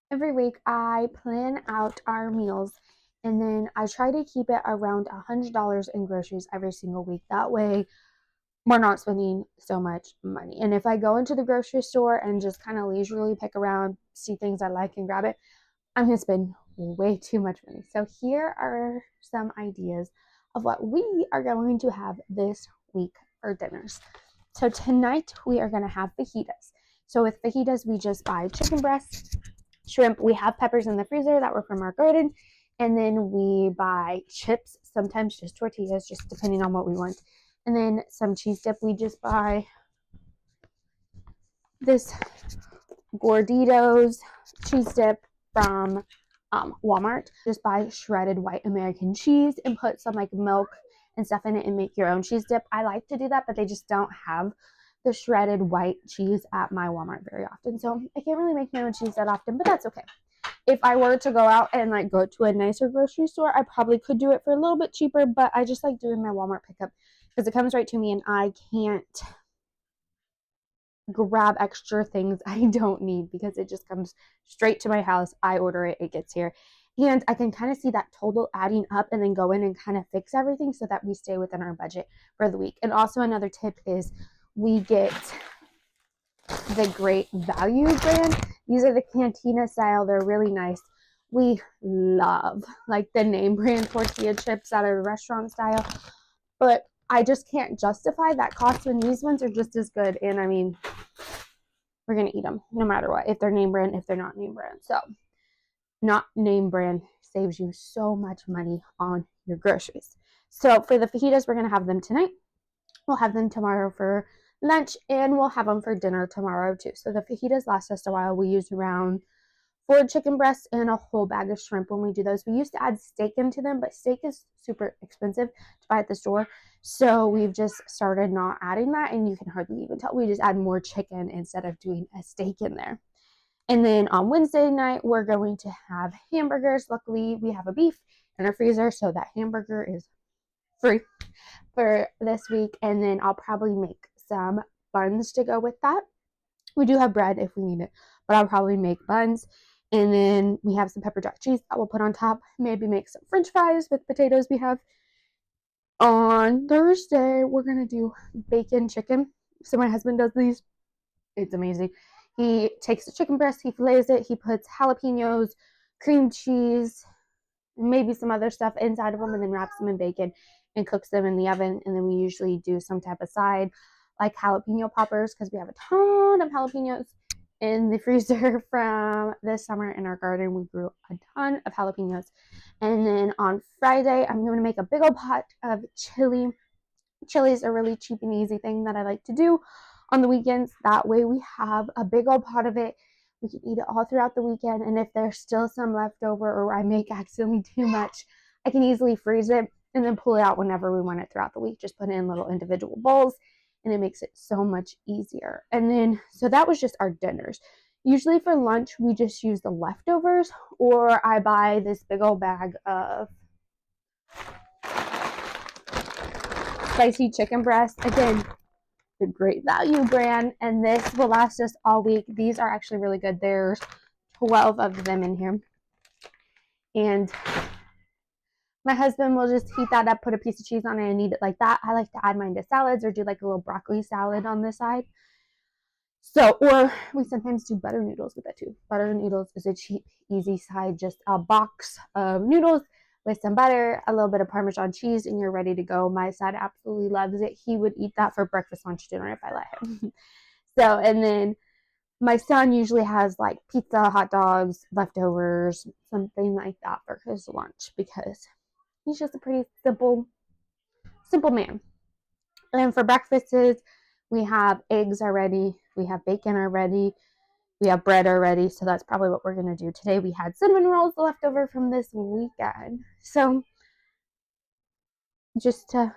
Every week I plan out our meals and then I try to keep it around $100 in groceries every single week. That way we're not spending so much money. And if I go into the grocery store and just kind of leisurely pick around, see things I like and grab it, I'm going to spend way too much money. So here are some ideas of what we are going to have this week for dinners. So tonight we are going to have fajitas. So with fajitas, we just buy chicken breasts, shrimp. We have peppers in the freezer that were from our garden. And then we buy chips, sometimes just tortillas, just depending on what we want. And then some cheese dip. We just buy this Gorditos cheese dip from Walmart. Just buy shredded white American cheese and put some like milk and stuff in it and make your own cheese dip. I like to do that, but they just don't have the shredded white cheese at my Walmart very often. So I can't really make my own cheese that often, but that's okay. If I were to go out and like go to a nicer grocery store, I probably could do it for a little bit cheaper, but I just like doing my Walmart pickup because it comes right to me and I can't grab extra things I don't need because it just comes straight to my house. I order it, it gets here. And I can kind of see that total adding up and then go in and kind of fix everything so that we stay within our budget for the week. And also another tip is we get the Great Value brand. These are the Cantina style. They're really nice. We love like the name brand tortilla chips that are restaurant style, but I just can't justify that cost when these ones are just as good. And I mean, we're going to eat them no matter what, if they're name brand, if they're not name brand. So not name brand saves you so much money on your groceries. So for the fajitas, we're going to have them tonight. We'll have them tomorrow for lunch and we'll have them for dinner tomorrow too. So the fajitas last us a while. We use around 4 chicken breasts and a whole bag of shrimp when we do those. We used to add steak into them, but steak is super expensive to buy at the store. So we've just started not adding that, and you can hardly even tell. We just add more chicken instead of doing a steak in there. And then on Wednesday night, we're going to have hamburgers. Luckily, we have a beef in our freezer, so that hamburger is free for this week. And then I'll probably make some buns to go with that. We do have bread if we need it, but I'll probably make buns. And then we have some pepper jack cheese that we'll put on top. Maybe make some french fries with potatoes we have. On Thursday, we're going to do bacon chicken. So my husband does these. It's amazing. He takes the chicken breast, he fillets it, he puts jalapenos, cream cheese, maybe some other stuff inside of them, and then wraps them in bacon and cooks them in the oven. And then we usually do some type of side like jalapeno poppers because we have a ton of jalapenos in the freezer from this summer in our garden. We grew a ton of jalapenos. And then on Friday, I'm going to make a big old pot of chili. Chili is a really cheap and easy thing that I like to do on the weekends. That way we have a big old pot of it. We can eat it all throughout the weekend. And if there's still some left over or I make accidentally too much, I can easily freeze it and then pull it out whenever we want it throughout the week. Just put it in little individual bowls and it makes it so much easier. And then, so that was just our dinners. Usually for lunch, we just use the leftovers or I buy this big old bag of spicy chicken breast. Again, the Great Value brand, and this will last us all week. These are actually really good. There's 12 of them in here. And my husband will just heat that up, put a piece of cheese on it, and eat it like that. I like to add mine to salads or do like a little broccoli salad on the side. So, or we sometimes do butter noodles with that too. Butter noodles is a cheap, easy side, just a box of noodles with some butter, a little bit of Parmesan cheese, and you're ready to go. My son absolutely loves it. He would eat that for breakfast, lunch, dinner if I let him. So, and then my son usually has like pizza, hot dogs, leftovers, something like that for his lunch because he's just a pretty simple man. And then for breakfasts, we have eggs already, we have bacon already, we have bread already. So that's probably what we're going to do today. We had cinnamon rolls left over from this weekend. So just to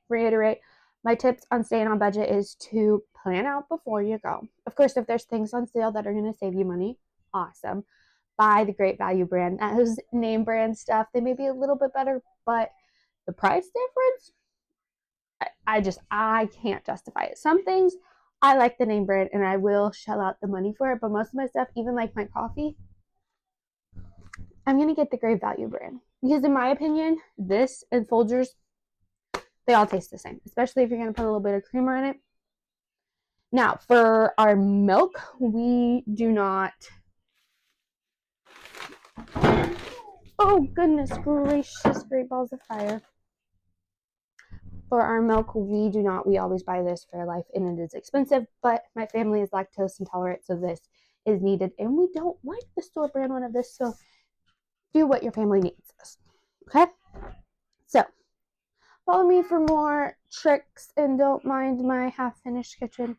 reiterate, my tips on staying on budget is to plan out before you go. Of course, if there's things on sale that are going to save you money, awesome. Buy the Great Value brand. That is name brand stuff. They may be a little bit better, but the price difference, I can't justify it. Some things I like the name brand and I will shell out the money for it, but most of my stuff, even like my coffee, I'm going to get the Great Value brand because in my opinion, this and Folgers, they all taste the same, especially if you're going to put a little bit of creamer in it. Now, for our milk, we do not. Oh, goodness gracious, great balls of fire. For our milk, we do not. We always buy this Fairlife, and it is expensive, but my family is lactose intolerant, so this is needed. And we don't like the store brand one of this, so do what your family needs. Okay? So, follow me for more tricks, and don't mind my half-finished kitchen.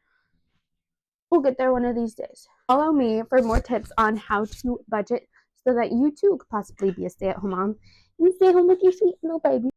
We'll get there one of these days. Follow me for more tips on how to budget so that you too could possibly be a stay-at-home mom and stay home with your sweet little baby.